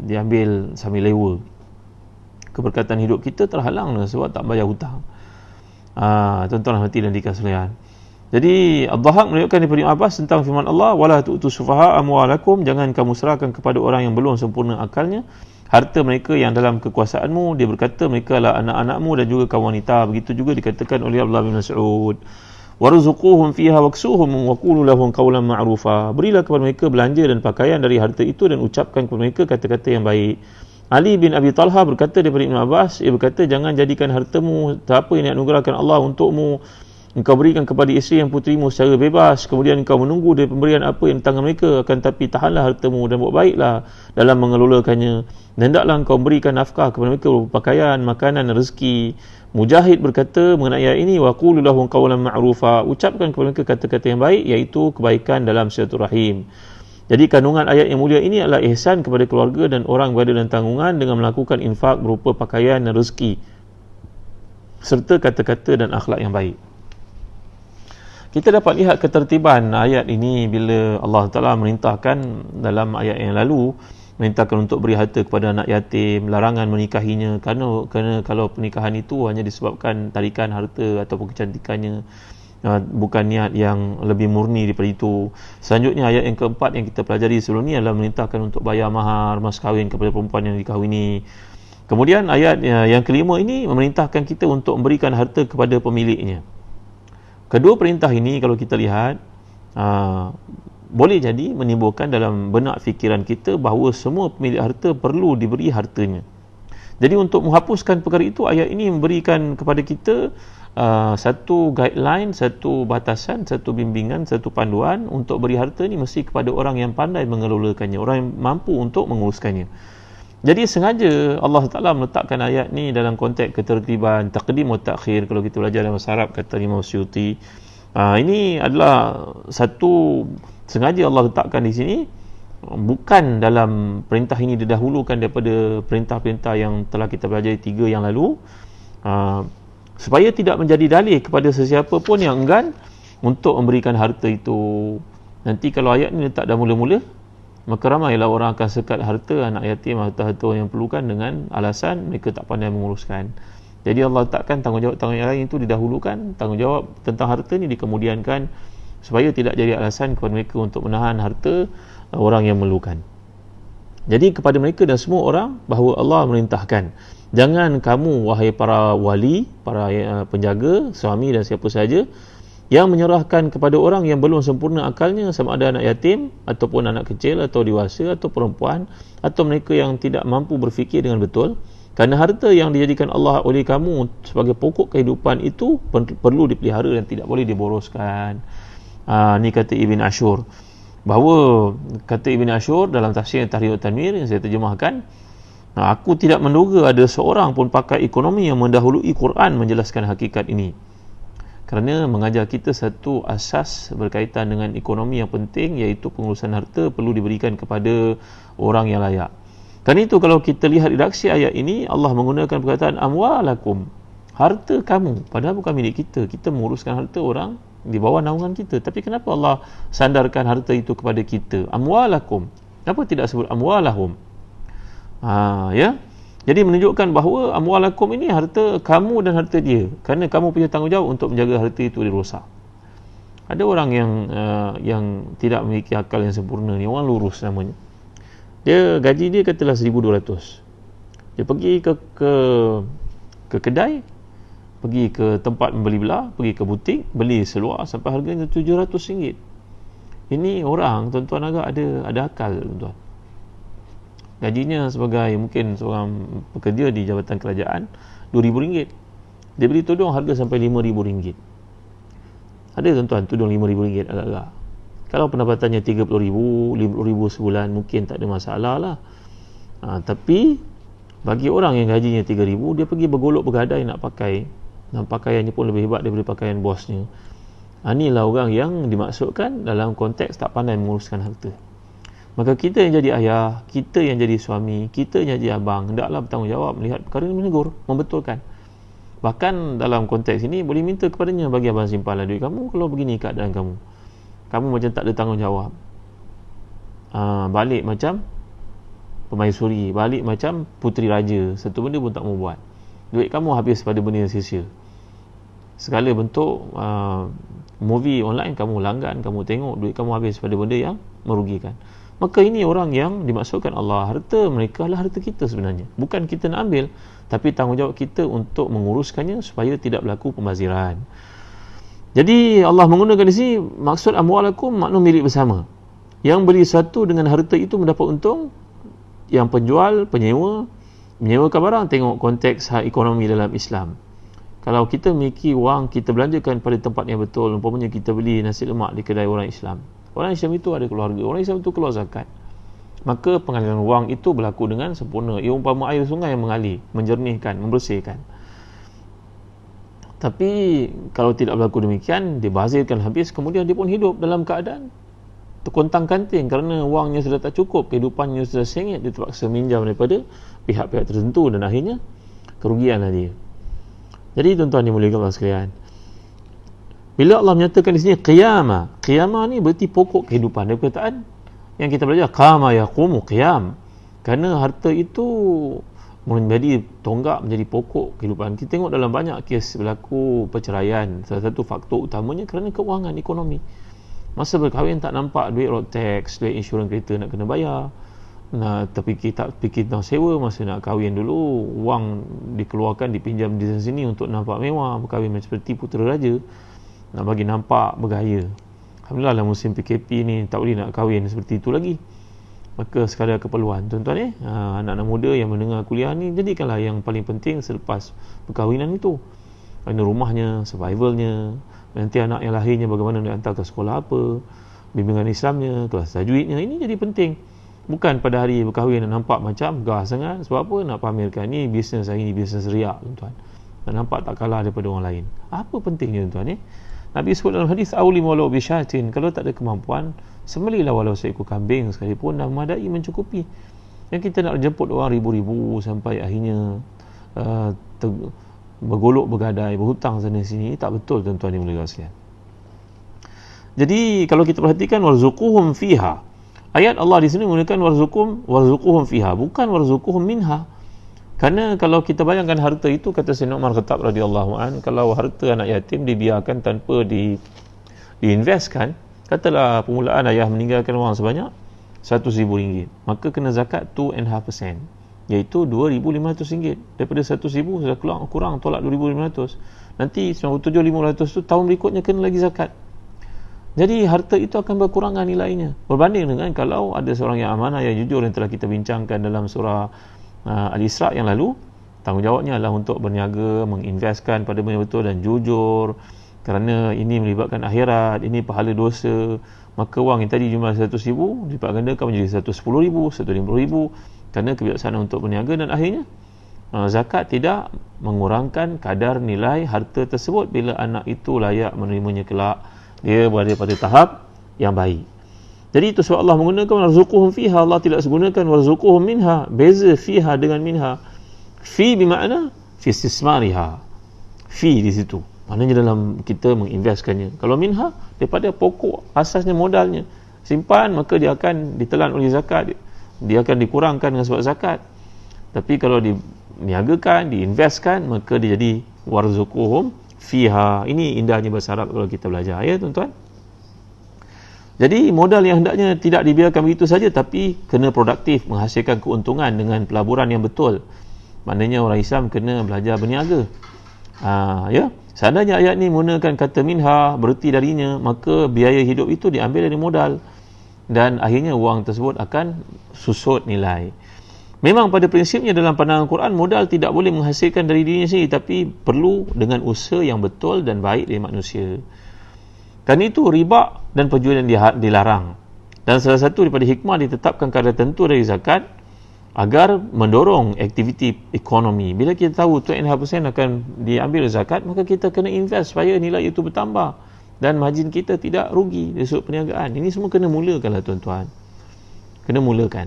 diambil sambil lewa. Keberkatan hidup kita terhalang sebab tak bayar hutang. Tuan-tuan hati dan dikasih sekalian. Jadi Ad-Dhahak menunjukkan daripada Ibn Abbas tentang firman Allah, wala tu'tu sufaha amwalakum, jangan kamu serahkan kepada orang yang belum sempurna akalnya harta mereka yang dalam kekuasaanmu. Dia berkata mereka adalah anak-anakmu dan juga kaum wanita. Begitu juga dikatakan oleh Abdullah bin Mas'ud, warzuquhum fiha waksuhum wa qulu lahum qawlan ma'rufa, berilah kepada mereka belanja dan pakaian dari harta itu dan ucapkan kepada mereka kata-kata yang baik. Ali bin Abi Talha berkata daripada Ibn Abbas, ia berkata, jangan jadikan hartamu apa yang dianugerahkan Allah untukmu engkau berikan kepada isteri yang putrimu secara bebas, kemudian engkau menunggu dari pemberian apa yang di tangan mereka. Akan tapi tahanlah hartamu dan buat baiklah dalam mengelolakannya, dan hendaklah engkau berikan nafkah kepada mereka berupa pakaian, makanan dan rezeki. Mujahid berkata mengenai ayat ini, wa qulu lahum qawlan ma'rufa, ucapkan kepada mereka kata-kata yang baik, iaitu kebaikan dalam silaturahim. Jadi kandungan ayat yang mulia ini adalah ihsan kepada keluarga dan orang berada dalam tanggungan dengan melakukan infak berupa pakaian dan rezeki serta kata-kata dan akhlak yang baik. Kita dapat lihat ketertiban ayat ini bila Allah Ta'ala merintahkan dalam ayat yang lalu, merintahkan untuk beri harta kepada anak yatim, larangan menikahinya kerana kalau pernikahan itu hanya disebabkan tarikan harta ataupun kecantikannya, bukan niat yang lebih murni daripada itu. Selanjutnya ayat yang keempat yang kita pelajari sebelum ni adalah merintahkan untuk bayar mahar, mas kahwin kepada perempuan yang dikahwini. Kemudian ayat yang kelima ini memerintahkan kita untuk memberikan harta kepada pemiliknya. Kedua perintah ini kalau kita lihat boleh jadi menimbulkan dalam benak fikiran kita bahawa semua pemilik harta perlu diberi hartanya. Jadi untuk menghapuskan perkara itu, ayat ini memberikan kepada kita satu guideline, satu batasan, satu bimbingan, satu panduan untuk beri harta ni mesti kepada orang yang pandai mengelolakannya, orang yang mampu untuk menguruskannya. Jadi sengaja Allah Ta'ala meletakkan ayat ni dalam konteks ketertiban taqdim wa ta'khir. Kalau kita belajar dalam bahasa Arab, kata Imam Suyuti, ini adalah satu sengaja Allah letakkan di sini, bukan dalam perintah ini didahulukan daripada perintah-perintah yang telah kita pelajari 3 yang lalu, supaya tidak menjadi dalih kepada sesiapa pun yang enggan untuk memberikan harta itu. Nanti kalau ayat ni letak dah mula-mula, maka ramailah orang akan sekat harta anak yatim, harta-harta yang perlukan dengan alasan mereka tak pandai menguruskan. Jadi Allah letakkan tanggungjawab yang lain itu didahulukan, tanggungjawab tentang harta ni dikemudiankan, supaya tidak jadi alasan kepada mereka untuk menahan harta orang yang memerlukan. Jadi kepada mereka dan semua orang bahawa Allah merintahkan, jangan kamu wahai para wali, para penjaga, suami dan siapa sahaja yang menyerahkan kepada orang yang belum sempurna akalnya, sama ada anak yatim ataupun anak kecil atau dewasa atau perempuan atau mereka yang tidak mampu berfikir dengan betul, kerana harta yang dijadikan Allah oleh kamu sebagai pokok kehidupan itu perlu dipelihara dan tidak boleh diboroskan. Ni kata Ibn Ashur, bahawa kata Ibn Ashur dalam tafsir Tahrir Tanwir yang saya terjemahkan, aku tidak menduga ada seorang pun pakar ekonomi yang mendahului Quran menjelaskan hakikat ini, kerana mengajar kita satu asas berkaitan dengan ekonomi yang penting, iaitu pengurusan harta perlu diberikan kepada orang yang layak. Kerana itu kalau kita lihat redaksi ayat ini, Allah menggunakan perkataan amwalakum, harta kamu, padahal bukan milik kita, kita menguruskan harta orang di bawah naungan kita. Tapi kenapa Allah sandarkan harta itu kepada kita? Amwalakum, kenapa tidak sebut amwalahum? Ya, jadi menunjukkan bahawa amwalakum ini harta kamu dan harta dia, kerana kamu punya tanggungjawab untuk menjaga harta itu dirosak. Ada orang yang tidak memiliki akal yang sempurna ni, orang lurus namanya. Dia gaji dia katalah 1,200. Dia pergi ke kedai, pergi ke tempat membeli belah, pergi ke butik, beli seluar sampai harganya RM700. Ini orang, tuan-tuan, agak ada akal, tuan-tuan. Gajinya sebagai mungkin seorang pekerja di jabatan kerajaan RM2,000. Dia beli tudung harga sampai RM5,000. Ada tuan-tuan tudung RM5,000 agak-agak. Kalau pendapatannya RM30,000, RM50,000 sebulan, mungkin tak ada masalah lah. Tapi bagi orang yang gajinya RM3,000, dia pergi bergolok bergadai nak pakai, dan pakaiannya pun lebih hebat daripada pakaian bosnya. Inilah orang yang dimaksudkan dalam konteks tak pandai menguruskan harta. Maka kita yang jadi ayah, kita yang jadi suami, kita yang jadi abang, hendaklah bertanggungjawab melihat perkara ini, menegur, membetulkan. Bahkan dalam konteks ini boleh minta kepadanya, bagi abang simpanlah duit kamu kalau begini keadaan kamu. Kamu macam tak ada tanggungjawab. Balik macam permaisuri, balik macam puteri raja, satu benda pun tak mau buat. Duit kamu habis pada benda yang sia-sia. Segala bentuk movie online kamu langgan, kamu tengok, duit kamu habis pada benda yang merugikan. Maka ini orang yang dimaksudkan Allah. Harta mereka adalah harta kita sebenarnya, bukan kita nak ambil, tapi tanggungjawab kita untuk menguruskannya supaya tidak berlaku pembaziran. Jadi Allah menggunakan di sini maksud amwalakum, makna milik bersama. Yang beli sesuatu dengan harta itu mendapat untung. Yang penjual, penyewa, menyewakan barang, tengok konteks hak ekonomi dalam Islam. Kalau kita memiliki wang, kita belanjakan pada tempat yang betul. Umpamanya kita beli nasi lemak di kedai orang Islam. Orang Islam itu ada keluarga, orang Islam itu keluar zakat, maka pengaliran wang itu berlaku dengan sempurna. Ia umpama air sungai yang mengalir, menjernihkan, membersihkan. Tapi kalau tidak berlaku demikian, dia bazirkan habis, kemudian dia pun hidup dalam keadaan terkontang-kanting kerana wangnya sudah tak cukup, kehidupannya sudah sengit, dia terpaksa minjam daripada pihak-pihak tertentu dan akhirnya kerugianlah dia. Jadi tuan-tuan dimuliakan Allah sekalian, bila Allah menyatakan di sini qiyamah, qiyamah ni berarti pokok kehidupan. Dari perkataan yang kita belajar, qama yaqumu qiyam, kerana harta itu menjadi tonggak, menjadi pokok kehidupan. Kita tengok dalam banyak kes berlaku perceraian, salah satu faktor utamanya kerana keuangan, ekonomi. Masa berkahwin tak nampak duit road tax, duit insurans kereta nak kena bayar, tapi kita fikir tentang sewa, masa nak kahwin dulu wang dikeluarkan, dipinjam di sini untuk nampak mewah, berkahwin macam seperti putera raja, nak bagi nampak bergaya. Alhamdulillah lah musim PKP ni tak boleh nak kahwin seperti itu lagi. Maka sekadar keperluan tuan-tuan anak-anak muda yang mendengar kuliah ni, jadikanlah yang paling penting selepas perkahwinan itu, kerana rumahnya, survivalnya, nanti anak yang lahirnya bagaimana nak hantar ke sekolah apa, bimbingan Islamnya, kelas tajwidnya, ini jadi penting. Bukan pada hari berkahwin nak nampak macam gah sangat. Sebab apa? Nak pamerkan ni bisnes hari ni, bisnes riak tuan-tuan, nak nampak tak kalah daripada orang lain. Apa pentingnya tuan-tuan Nabi sebut dalam hadis, awlim walau bisyatin, kalau tak ada kemampuan, sembelihlah walau seekor kambing sekalipun, dah memadai, mencukupi. Yang kita nak jemput orang ribu-ribu sampai akhirnya bergolok bergadai, berhutang sana sini, tak betul tuan-tuan yang mulia sekalian. Jadi kalau kita perhatikan, warzuquhum fiha, ayat Allah di sini menggunakan warzuquhum fiha, bukan warzuquhum minha. Kerana kalau kita bayangkan harta itu, kata Sayyidina Umar Khattab radhiyallahu an, kalau harta anak yatim dibiarkan tanpa diinvestkan, katalah permulaan ayah meninggalkan wang sebanyak RM1,000, maka kena zakat 2.5%, iaitu RM2,500. Daripada RM1,000 sudah kurang tolak RM2,500, nanti RM97,500 tu tahun berikutnya kena lagi zakat. Jadi harta itu akan berkurangan nilainya, berbanding dengan kalau ada seorang yang amanah, yang jujur, yang telah kita bincangkan dalam surah Al-Isra yang lalu. Tanggungjawabnya adalah untuk berniaga, menginvestkan pada benda betul dan jujur, kerana ini melibatkan akhirat, ini pahala dosa. Maka wang yang tadi jumlah RM100,000 lipat gandakan menjadi RM110,000, RM150,000, kerana kebijaksanaan untuk berniaga. Dan akhirnya zakat tidak mengurangkan kadar nilai harta tersebut bila anak itu layak menerimanya kelak, dia berada pada tahap yang baik. Jadi itu sebab Allah menggunakan warzuquhum fiha, Allah tidak menggunakan warzuquhum minha. Beza fiha dengan minha. Fi bermakna fi istismariha, fi di situ, maknanya dalam kita menginvestkannya. Kalau minha, daripada pokok asasnya, modalnya simpan, maka dia akan ditelan oleh zakat, dia akan dikurangkan dengan sebab zakat. Tapi kalau diniagakan, diinvestkan, maka dia jadi warzuquhum fiha. Ini indahnya bahasa Arab kalau kita belajar, ya tuan-tuan. Jadi modal yang hendaknya tidak dibiarkan begitu saja, tapi kena produktif, menghasilkan keuntungan dengan pelaburan yang betul. Maknanya orang Islam kena belajar berniaga. Ya, seandainya ayat ni menggunakan kata minha, bererti darinya, maka biaya hidup itu diambil dari modal, dan akhirnya wang tersebut akan susut nilai. Memang pada prinsipnya dalam pandangan Quran, modal tidak boleh menghasilkan dari dirinya sendiri, tapi perlu dengan usaha yang betul dan baik dari manusia. Kerana itu riba dan penjualan dilarang. Dan salah satu daripada hikmah ditetapkan kadar tertentu dari zakat agar mendorong aktiviti ekonomi. Bila kita tahu 2.5% akan diambil zakat, maka kita kena invest supaya nilai itu bertambah dan margin kita tidak rugi dari sudut perniagaan. Ini semua kena mulakan lah tuan-tuan. Kena mulakan.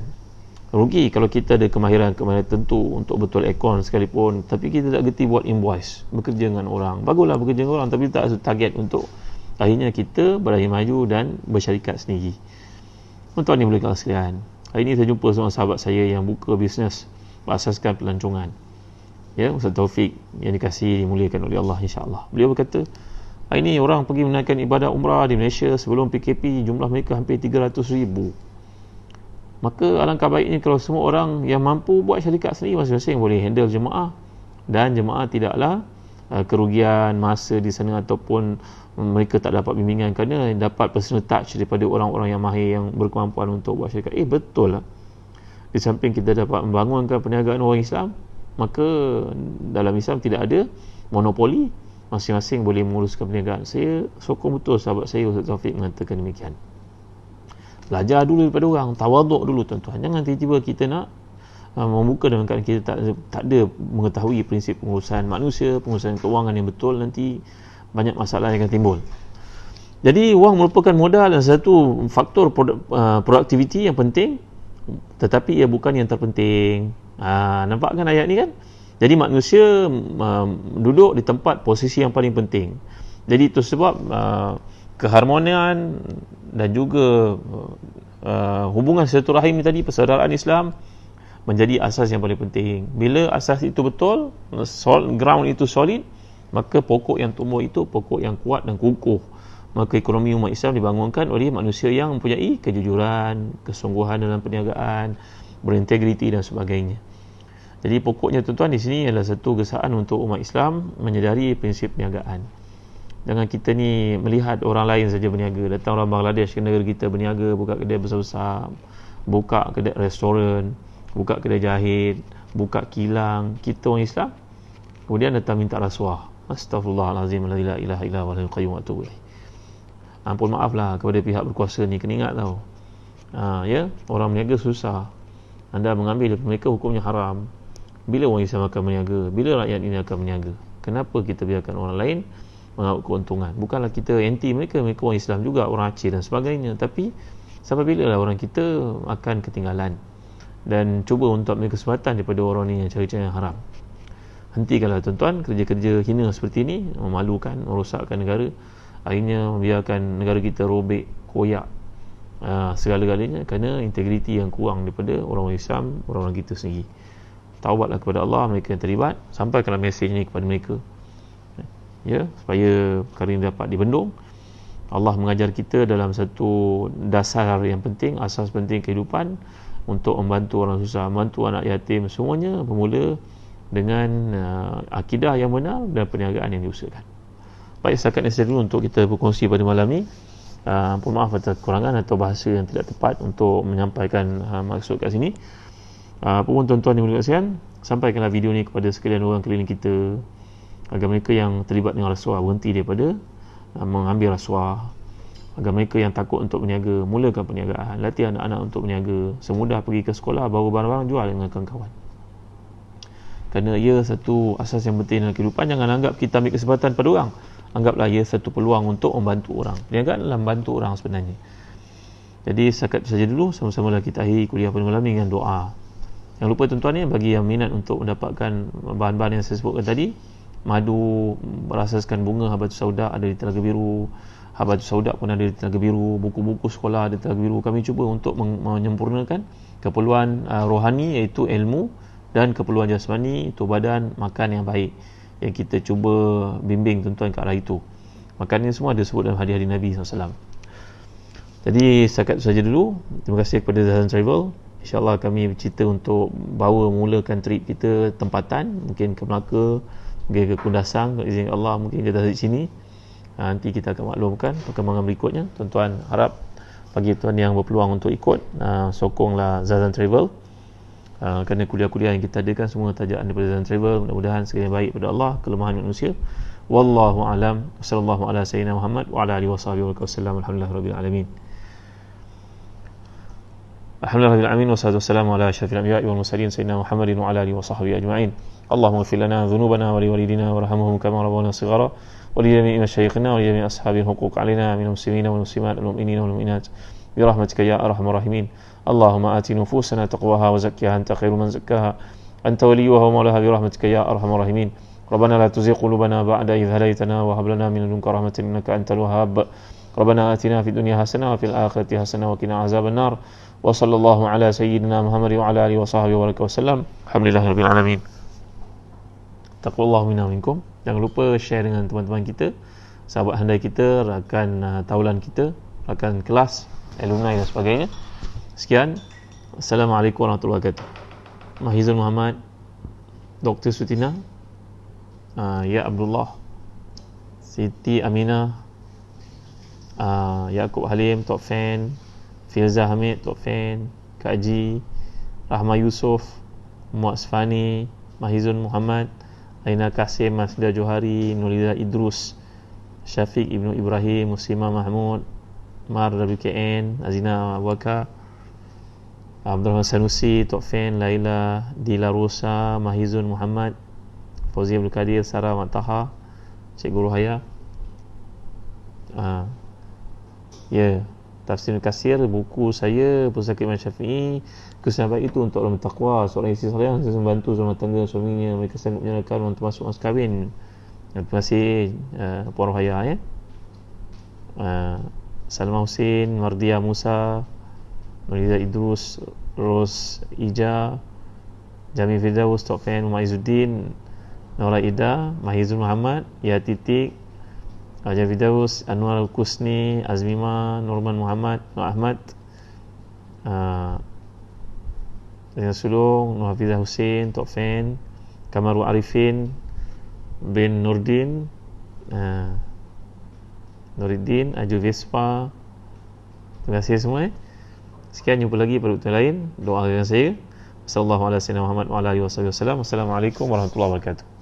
Rugi kalau kita ada kemahiran tertentu untuk betul akaun sekalipun, tapi kita tak gerti buat invoice, bekerja dengan orang. Baguslah bekerja dengan orang, tapi tak target untuk akhirnya kita berakhir maju dan bersyarikat sendiri. Tuan-tuan ni boleh kalah sekalian, hari ini saya jumpa seorang sahabat saya yang buka bisnes berasaskan pelancongan, ya, Ustaz Taufik yang dimuliakan oleh Allah, insya-Allah. Beliau berkata, hari ini orang pergi menunaikan ibadah umrah di Malaysia sebelum PKP, jumlah mereka hampir 300,000. Maka alangkah baiknya kalau semua orang yang mampu buat syarikat sendiri, masing-masing boleh handle jemaah, dan jemaah tidaklah kerugian masa di sana ataupun mereka tak dapat bimbingan, kerana dapat personal touch daripada orang-orang yang mahir, yang berkemampuan untuk buat syarikat. Betul lah, di samping kita dapat membangunkan perniagaan orang Islam, maka dalam Islam tidak ada monopoli, masing-masing boleh menguruskan perniagaan. Saya sokong betul sahabat saya Ustaz Taufik mengatakan demikian. Belajar dulu daripada orang, tawaduk dulu tuan-tuan. Jangan tiba-tiba kita nak membuka dengan keadaan kita tak ada mengetahui prinsip pengurusan manusia, pengurusan keuangan yang betul. Nanti banyak masalah yang akan timbul. Jadi wang merupakan modal dan satu faktor produktiviti yang penting, tetapi ia bukan yang terpenting. Nampak kan ayat ni kan? Jadi manusia duduk di tempat posisi yang paling penting. Jadi itu sebab keharmonian dan juga hubungan silaturahim tadi, persaudaraan Islam menjadi asas yang paling penting. Bila asas itu betul, ground itu solid, maka pokok yang tumbuh itu pokok yang kuat dan kukuh. Maka ekonomi umat Islam dibangunkan oleh manusia yang mempunyai kejujuran, kesungguhan dalam perniagaan, berintegriti dan sebagainya. Jadi pokoknya tuan-tuan di sini adalah satu gesaan untuk umat Islam menyedari prinsip perniagaan. Jangan kita ni melihat orang lain saja berniaga. Datang orang Bangladesh ke negara kita berniaga, buka kedai besar-besar, buka kedai restoran, buka kedai jahit, buka kilang. Kita orang Islam kemudian datang minta rasuah. Astaghfirullahalazim, la ilaha illa huwal hayyul qayyum wa atubu ilaih. Ampun maaflah kepada pihak berkuasa ni, kena ingat tau. Ya, orang berniaga susah. Anda mengambil daripada mereka, hukumnya haram. Bila orang Islam akan berniaga? Bila rakyat ini akan berniaga? Kenapa kita biarkan orang lain mengambil keuntungan? Bukanlah kita anti mereka, mereka orang Islam juga, orang Aceh dan sebagainya. Tapi sampai bila lah orang kita akan ketinggalan dan cuba untuk ambil kesempatan daripada orang ni yang cari-cari yang haram. Hentikanlah tuan-tuan kerja-kerja hina seperti ini, memalukan, merosakkan negara. Akhirnya membiarkan negara kita robek, koyak, segala-galanya kerana integriti yang kurang daripada orang Islam, orang-orang kita sendiri. Taubatlah kepada Allah mereka yang terlibat, sampaikanlah mesej ini kepada mereka, ya, supaya perkara ini dapat dibendung. Allah mengajar kita dalam satu dasar yang penting, asas penting kehidupan, untuk membantu orang susah, membantu anak yatim. Semuanya bermula dengan akidah yang benar dan perniagaan yang diusahakan. Baik, setakat ini saja dulu untuk kita berkongsi pada malam ni. Mohon maaf atas kekurangan atau bahasa yang tidak tepat untuk menyampaikan maksud kat sini. Apa pun tuan-tuan yang berkasihan, sampaikanlah video ni kepada sekalian orang keliling kita agar mereka yang terlibat dengan rasuah berhenti daripada mengambil rasuah. Agar mereka yang takut untuk berniaga, mulakan perniagaan, latih anak-anak untuk berniaga. Semudah pergi ke sekolah, bawa barang-barang, jual dengan kawan-kawan. Kerana ia satu asas yang penting dalam kehidupan. Jangan anggap kita ambil kesempatan pada orang, anggaplah ia satu peluang untuk membantu orang. Perniagaan adalah membantu orang sebenarnya. Jadi setakat saja dulu, sama-samalah kita akhiri kuliah pada malam ni dengan doa. Jangan lupa tuan-tuan ni, bagi yang minat untuk mendapatkan bahan-bahan yang saya sebutkan tadi, madu berasaskan bunga habatus sauda ada di Telaga Biru, habatus sauda pun ada di Telaga Biru, buku-buku sekolah ada di Telaga Biru. Kami cuba untuk menyempurnakan keperluan rohani, iaitu ilmu, dan keperluan jasmani, itu badan, makan yang baik, yang kita cuba bimbing tuan-tuan ke arah itu. Makan ni semua ada sebut dalam hadis-hadis Nabi SAW. Jadi setakat itu saja dulu. Terima kasih kepada Zazan Travel. InsyaAllah kami bercerita untuk bawa mulakan trip kita tempatan, mungkin ke Melaka, mungkin ke Kundasang, izin Allah mungkin kita dari sini. Nanti kita akan maklumkan perkembangan berikutnya. Tuan-tuan harap bagi tuan yang berpeluang untuk ikut, sokonglah Zazan Travel, kerana kuliah-kuliah yang kita adakan semua tajaan daripada Zazan Travel. Mudah-mudahan segala baik pada Allah, kelemahan manusia. Wallahu alam. Wassallallahu ala sayyidina Muhammad wa ala alihi washabihi wasallam. Alhamdulillahirabbil alamin. Alhamdulillahirabbil alamin, wassalatu wassalamu ala asyrafil anbiya'i wal mursalin sayyidina Muhammadin wa ala alihi washabbihi ajma'in. Allahumma ighfir lana dhunubana wa liwalidina warhamhum kama rabbawna shighara wa li jami'i masyayikhina wa li jami'i ashabil huquq alaina minal muslimina wal muslimat wal mu'minina wal mu'minat bi rahmatika ya arhamar rahimin. Allahumma ati nufusana taqwaha wa zakkiha anta khairu man zakkaha anta waliyuha wa maulaha bi rahmatika ya arhamar rahimin. Rabbana la tuzigh qulubana ba'da idh hadaytana wa hab lana min ladunka rahmatan innaka antal wahhab. Rabbana atina fid dunya hasanah wa fil akhirati hasanah wa qina azaban nar. Wa sallallahu ala sayyidina Muhammad wa ala alihi wa sahbihi wa sallam. Alhamdulillahirabbil alamin. Taqwallahu minna minkum. Jangan lupa share dengan teman-teman kita, sahabat handai kita, rakan taulan kita, rakan kelas, alumni dan sebagainya. Sekian. Assalamualaikum warahmatullahi wabarakatuh. Mahizul Muhammad, Dr. Sutina, Ya Abdullah, Siti Aminah, Yaakob Halim, top fan, Filza Hamid, top fan, Kak Haji, Rahma Yusof, Muaz Fani, Mahizun Muhammad, Aina Kasim, Masda Johari, Nurliza Idrus, Syafiq Ibnu Ibrahim, Muslimah Mahmud, Mar WKN, Azina Waka, Abdul Rahman Sanusi, top fan, Laila Dila Rosa, Mahizun Muhammad, Fauzi Abdul Qadir, Sarah Mataha, Cikgu Ruhaya. Tafsir Kasir, buku saya, Pusaka Imam Syafi'i. Kesan baik itu untuk orang bertakwa, seorang isteri saleh yang membantu rumah tangga suaminya, mereka sanggup menyalakan untuk masuk mas kahwin. Terima kasih Puan Ruhaya, ya. Salma Hussein, Mardia Musa, Nuriza Idrus, Ros Ija, Jamil Firdaus, top fan, Umar Izzuddin, Nora Ida, Mahizul Muhammad, Ya Titik, Jamil Firdaus, Anwar Al-Kusni, Azmima, Norman Muhammad, Nur Ahmad, Azizah Sulung, Nur Hafizah Hussein, Tok Fen, Kamarul Arifin bin Nurdin, Nuruddin, Aju Vespa. Terima kasih semua. Sekian, jumpa lagi pada waktu lain. Doa dengan saya. Sallallahu alaihi wasallam. Assalamualaikum warahmatullahi wabarakatuh.